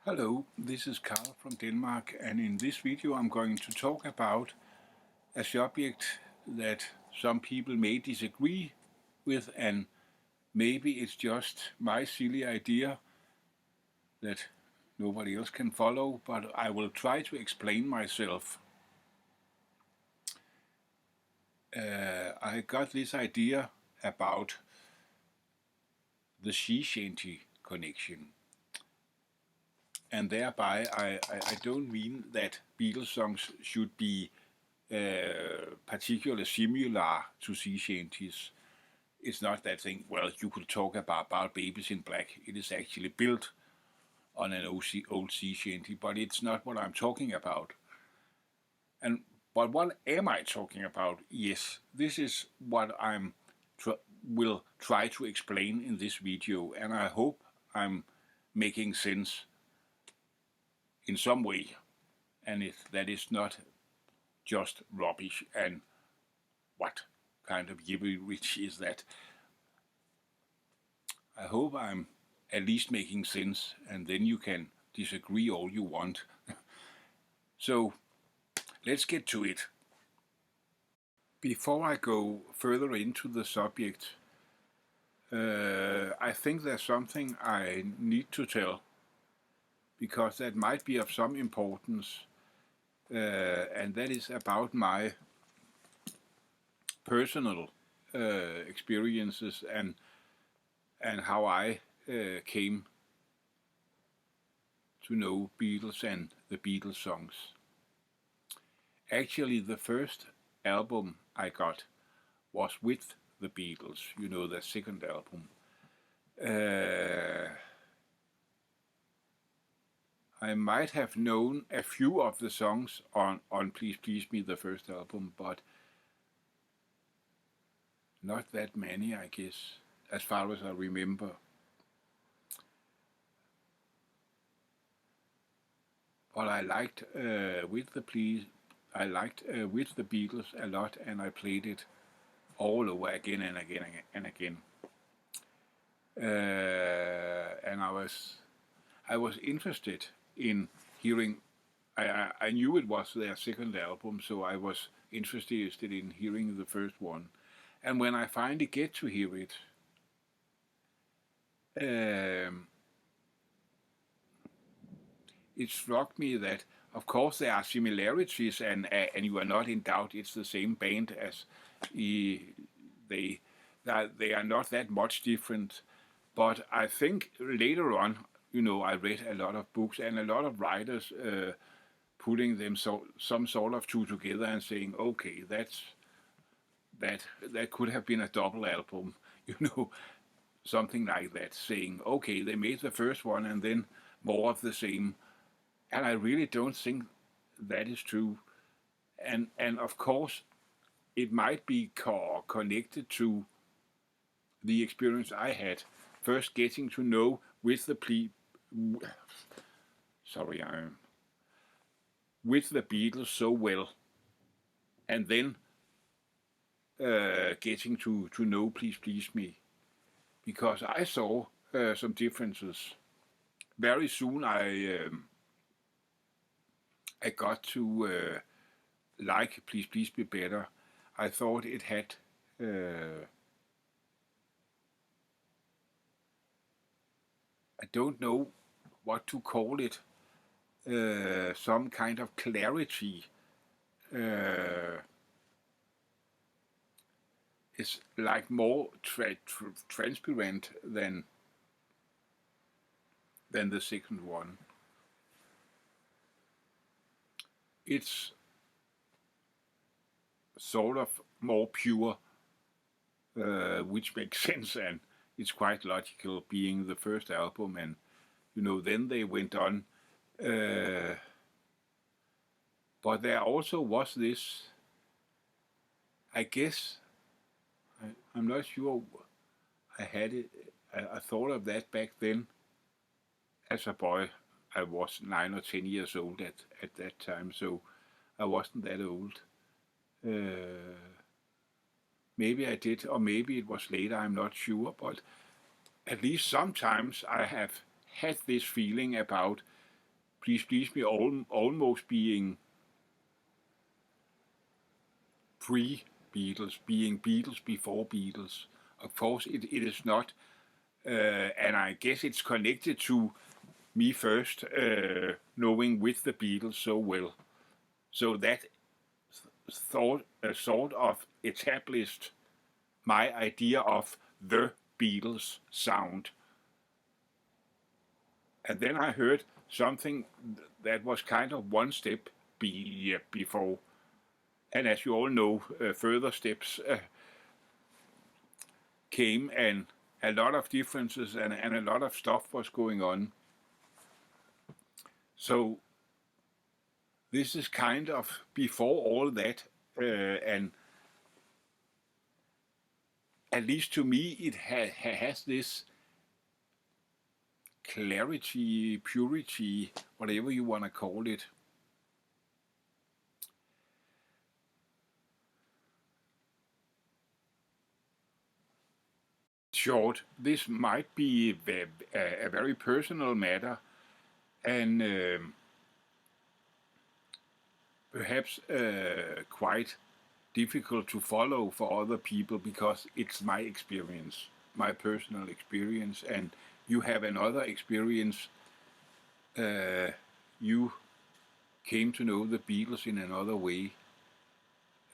Hello, this is Carl from Denmark, and in this video I'm going to talk about a subject that some people may disagree with, and maybe it's just my silly idea that nobody else can follow, but I will try to explain myself. I got this idea about the shanty connection. And thereby I don't mean that Beatles songs should be particularly similar to sea shanties. It's not that thing, well, you could talk about Babies in Black. It is actually built on an old sea shanty, but it's not what I'm talking about. But what am I talking about? Yes, this is what I'm will try to explain in this video, and I hope I'm making sense in some way, and that is not just rubbish. And what kind of gibberish is that? I hope I'm at least making sense, and then you can disagree all you want. So let's get to it. Before I go further into the subject, I think there's something I need to tell, because that might be of some importance, and that is about my personal experiences and how I came to know Beatles and the Beatles songs. Actually, the first album I got was with the Beatles, their second album. I might have known a few of the songs on Please Please Me, the first album, but not that many, I guess, as far as I remember. But I liked With the Beatles a lot, and I played it all over again and again and again. And I was interested in hearing. I knew it was their second album, so I was interested in hearing the first one. And when I finally get to hear it, it struck me that, of course, there are similarities, and you are not in doubt it's the same band, as they are not that much different. But I think later on, I read a lot of books and a lot of writers putting them some sort of two together and saying, okay, that could have been a double album, something like that, saying, okay, they made the first one and then more of the same. And I really don't think that is true. And of course, it might be connected to the experience I had first getting to know with the Beatles so well, and then getting to know Please Please Me, because I saw some differences. Very soon I got to like Please Please Me better. I thought it had I don't know what to call it, some kind of clarity. It's like more transparent than the second one. It's sort of more pure, which makes sense, and it's quite logical, being the first album, and then they went on. But there also was this, I guess, I'm not sure I had it, I thought of that back then. As a boy, I was 9 or 10 years old at that time, so I wasn't that old. Maybe I did, or maybe it was later, I'm not sure, but at least sometimes I have had this feeling about Please Please Me almost being pre-Beatles, being Beatles before Beatles. Of course, it is not, and I guess it's connected to me first knowing with the Beatles so well. So that sort of established my idea of the Beatles sound. And then I heard something that was kind of one step before. And as you all know, further steps came, and a lot of differences and a lot of stuff was going on. So this is kind of before all that, and at least to me it has this clarity, purity, whatever you want to call it. Short, this might be a very personal matter, and perhaps quite difficult to follow for other people, because it's my experience, my personal experience, and you have another experience. You came to know the Beatles in another way,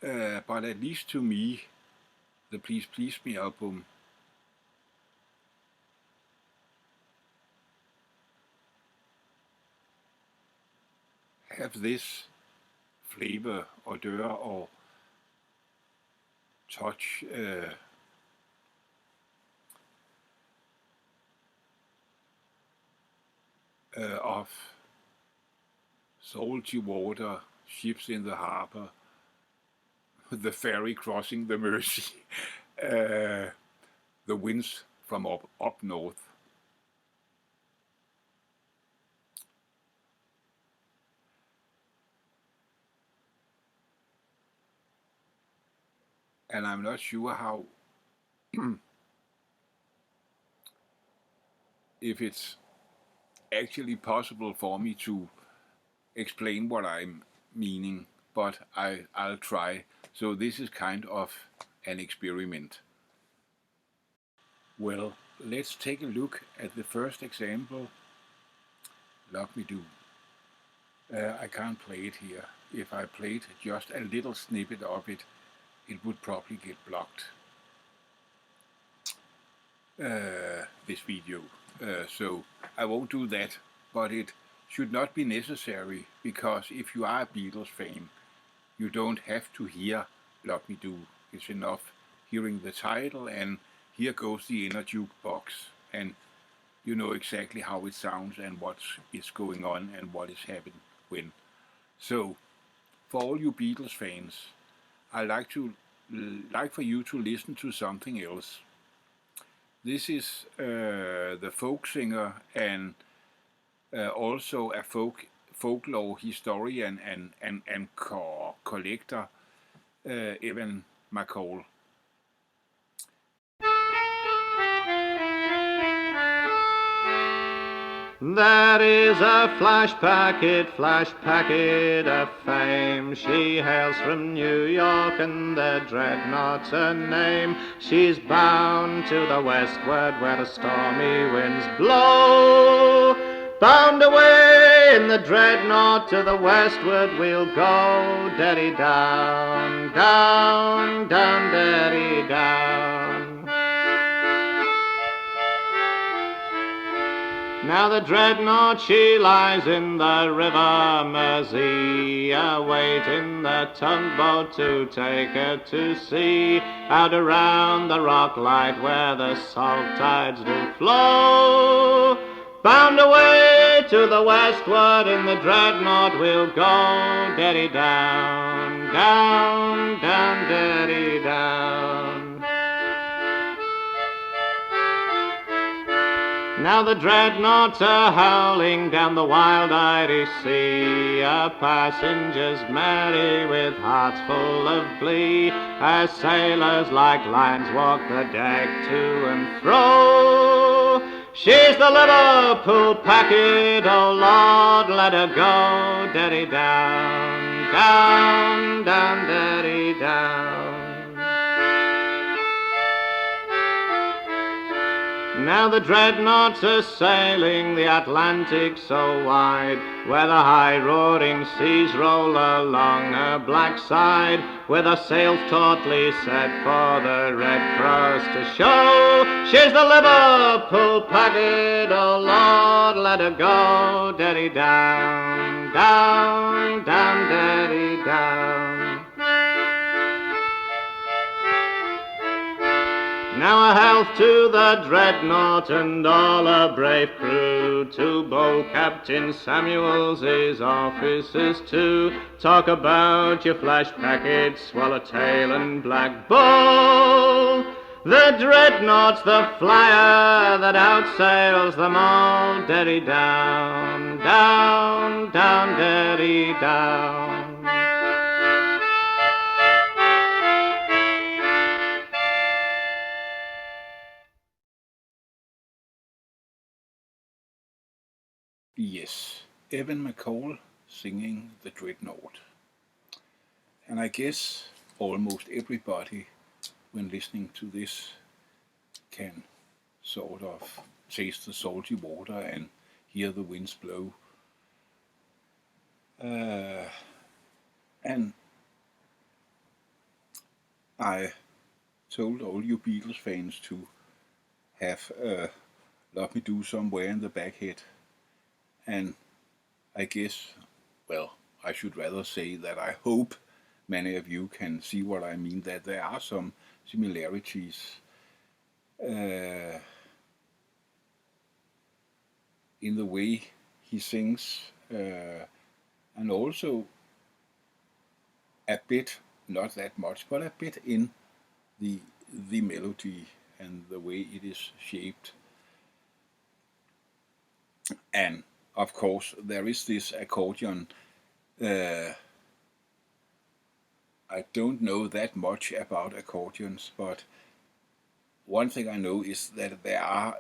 but at least to me, the Please Please Me album have this flavor, odor, or touch of salty water, ships in the harbor, the ferry crossing the Mersey, the winds from up north. And I'm not sure how, if it's actually possible for me to explain what I'm meaning, but I'll try. So this is kind of an experiment. Well, let's take a look at the first example. Let me do. I can't play it here. If I played just a little snippet of it, it would probably get blocked, this video. So I won't do that, but it should not be necessary, because if you are a Beatles fan, you don't have to hear Let Me Do. It's enough hearing the title, and here goes the inner jukebox, and you know exactly how it sounds and what is going on and what is happening when. So, for all you Beatles fans, I like for you to listen to something else. This is the folk singer and also a folklore historian and collector, Evan McCall. There is a flash packet of fame. She hails from New York, and the dreadnought's her name. She's bound to the westward where the stormy winds blow. Bound away in the dreadnought to the westward we'll go. Daddy down, down, down, daddy down. Now the dreadnought, she lies in the river Mersey, awaiting the tugboat to take her to sea, out around the rock light where the salt tides do flow. Bound away to the westward in the dreadnought we'll go, daddy down, down, down, daddy down. Now the dreadnoughts are howling down the wild Irish sea, our passengers merry with hearts full of glee, as sailors like lions walk the deck to and fro. She's the Liverpool packet, oh Lord, let her go, daddy down, down, down, daddy down. Now the dreadnoughts are sailing the Atlantic so wide, where the high roaring seas roll along her black side, with her sails tautly set for the Red Cross to show. She's the Liverpool packet, oh Lord, let her go, daddy down, down, down, daddy down. Now a health to the dreadnought and all her brave crew, to bow Captain Samuels, his officers too. Talk about your flash packet, swallowtail and black bull. The dreadnought's the flyer that outsails them all. Derry down, down, down, derry down. Yes, Evan McCall singing the Dreadnought. And I guess almost everybody, when listening to this, can sort of taste the salty water and hear the winds blow. And I told all you Beatles fans to have Love Me Do Somewhere in the backhead. And I guess, well, I should rather say that I hope many of you can see what I mean, that there are some similarities in the way he sings, and also a bit, not that much, but a bit in the melody and the way it is shaped. And of course there is this accordion. I don't know that much about accordions, but one thing I know is that there are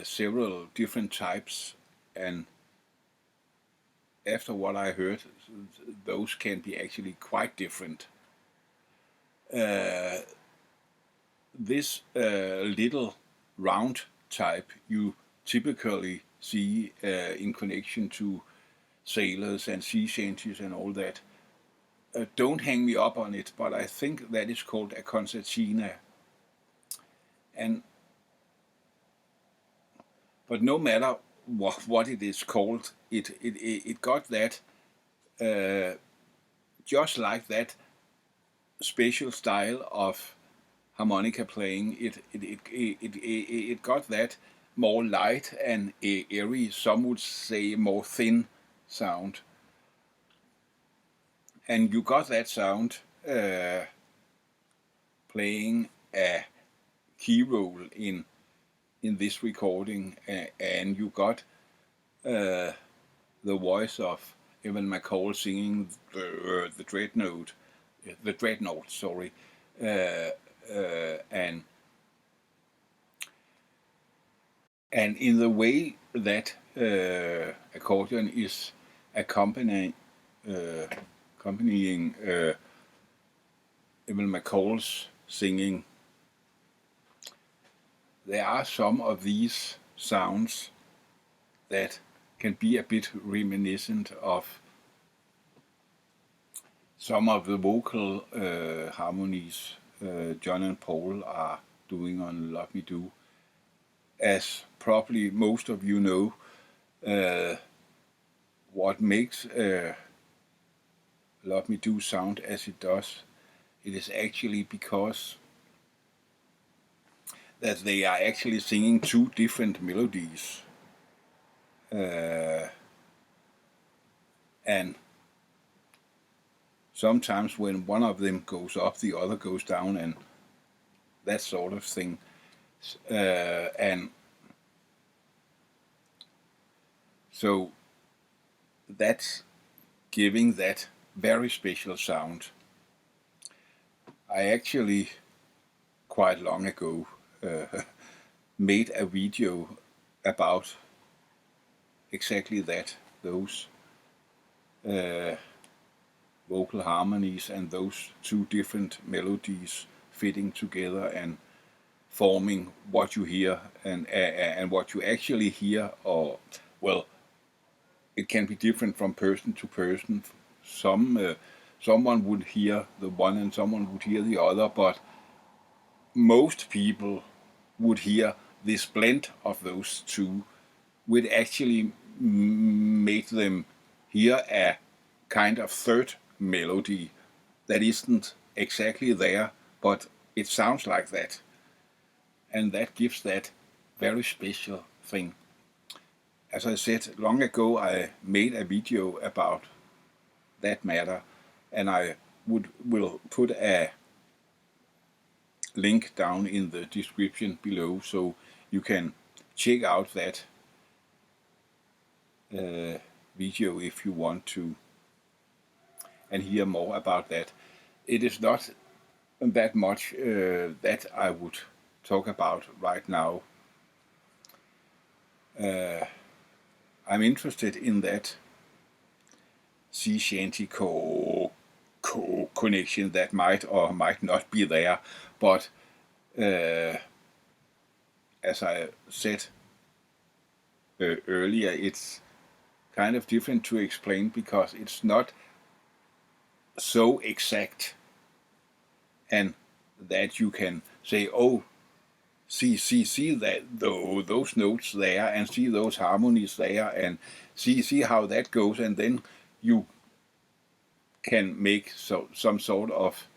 several different types, and after what I heard, those can be actually quite different. This little round type you typically see in connection to sailors and sea shanties and all that. Don't hang me up on it, but I think that is called a concertina. But no matter what it is called, it got that, just like that special style of harmonica playing. It got that more light and airy, some would say more thin sound. And you got that sound playing a key role in this recording, and you got the voice of Evan McCall singing the dreadnought, sorry, and in the way that accordion is accompanying Evan McCall's singing, there are some of these sounds that can be a bit reminiscent of some of the vocal harmonies John and Paul are doing on Love Me Do. As probably most of you know, what makes Love Me Do sound as it does, it is actually because that they are actually singing two different melodies. And sometimes when one of them goes up, the other goes down, and that sort of thing. And so that's giving that very special sound. I actually, quite long ago, made a video about exactly that, those vocal harmonies and those two different melodies fitting together and forming what you hear and what you actually hear, or well, it can be different from person to person. Someone would hear the one and someone would hear the other, but most people would hear this blend of those two, which actually made them hear a kind of third melody that isn't exactly there, but it sounds like that. And that gives that very special thing. As I said long ago, I made a video about that matter, and I will put a link down in the description below so you can check out that video if you want to and hear more about that. It is not that much that I would talk about right now. I'm interested in that sea shanty connection that might or might not be there, but as I said earlier, it's kind of different to explain because it's not so exact, and that you can say, oh, see that those notes there, and see those harmonies there, and see how that goes, and then you can make some sort of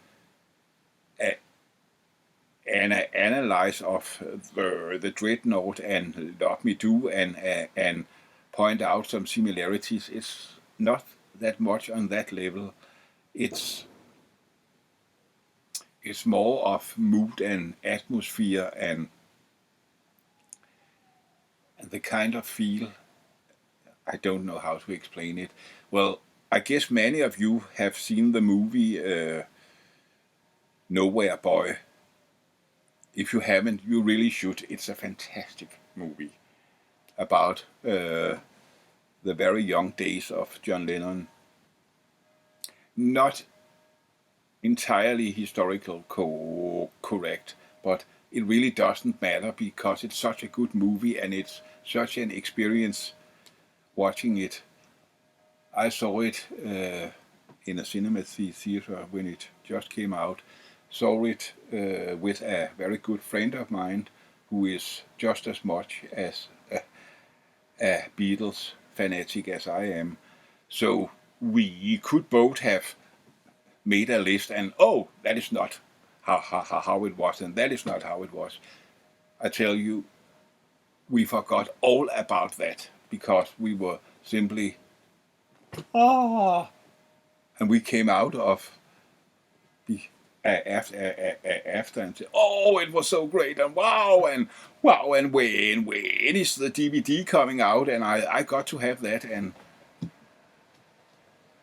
an analyze of the dreadnought and Love Me Do and point out some similarities. It's not that much on that level. It's more of mood and atmosphere and the kind of feel. I don't know how to explain it. Well, I guess many of you have seen the movie Nowhere Boy. If you haven't, you really should. It's a fantastic movie about the very young days of John Lennon. Not entirely historical correct, but it really doesn't matter because it's such a good movie and it's such an experience watching it. I saw it in a cinema theater when it just came out. Saw it with a very good friend of mine who is just as much as a Beatles fanatic as I am. So we could both have made a list and, oh, that is not how it was, and that is not how it was. I tell you, we forgot all about that because we were simply, and we came out of after and said, oh, it was so great, and wow, and when is the DVD coming out, and I got to have that, and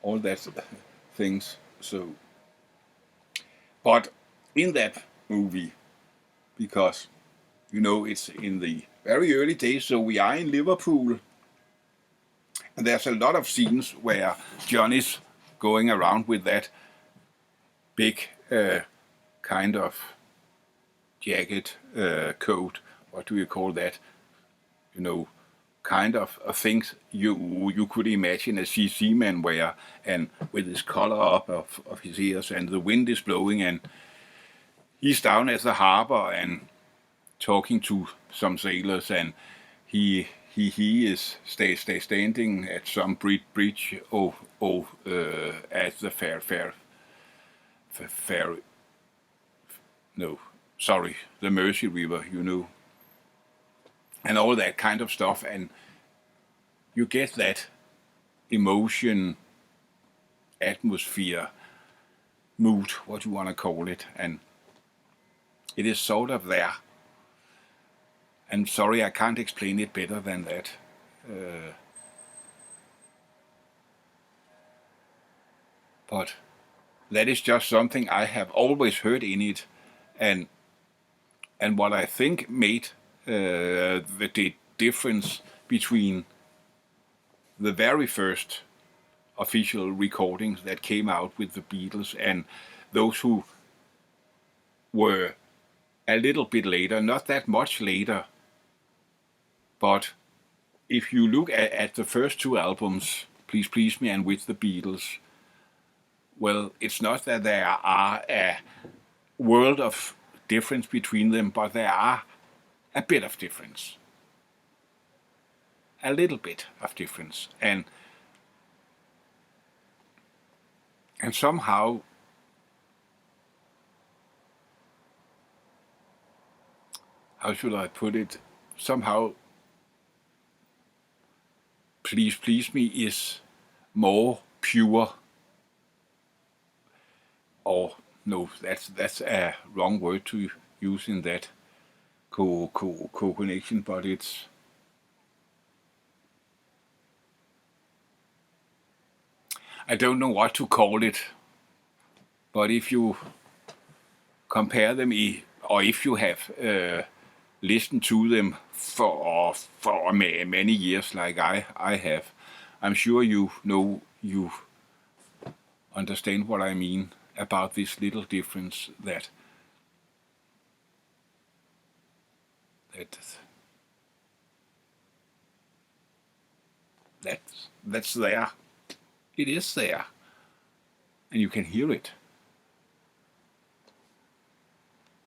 all that things. So, but in that movie, because it's in the very early days, so we are in Liverpool, and there's a lot of scenes where John is going around with that big kind of jacket, coat, what do you call that? Kind of things you could imagine a seaman wear, and with his collar up of his ears, and the wind is blowing, and he's down at the harbor and talking to some sailors, and he is standing at some bridge at the the Mersey River, and all that kind of stuff, and you get that emotion, atmosphere, mood, what you want to call it, and it is sort of there. And sorry, I can't explain it better than that. But that is just something I have always heard in it, and what I think made the difference between the very first official recordings that came out with the Beatles and those who were a little bit later, not that much later, but if you look at the first two albums, Please Please Me and With the Beatles, well, it's not that there are a world of difference between them, but there are a bit of difference. A little bit of difference. And somehow how should I put it? Somehow Please Please Me is more pure. Or no, that's a wrong word to use in that connection, but it's I don't know what to call it. But if you compare them, or if you have listened to them for many years, like I have, I'm sure you understand what I mean about this little difference that's there. It is there, and you can hear it.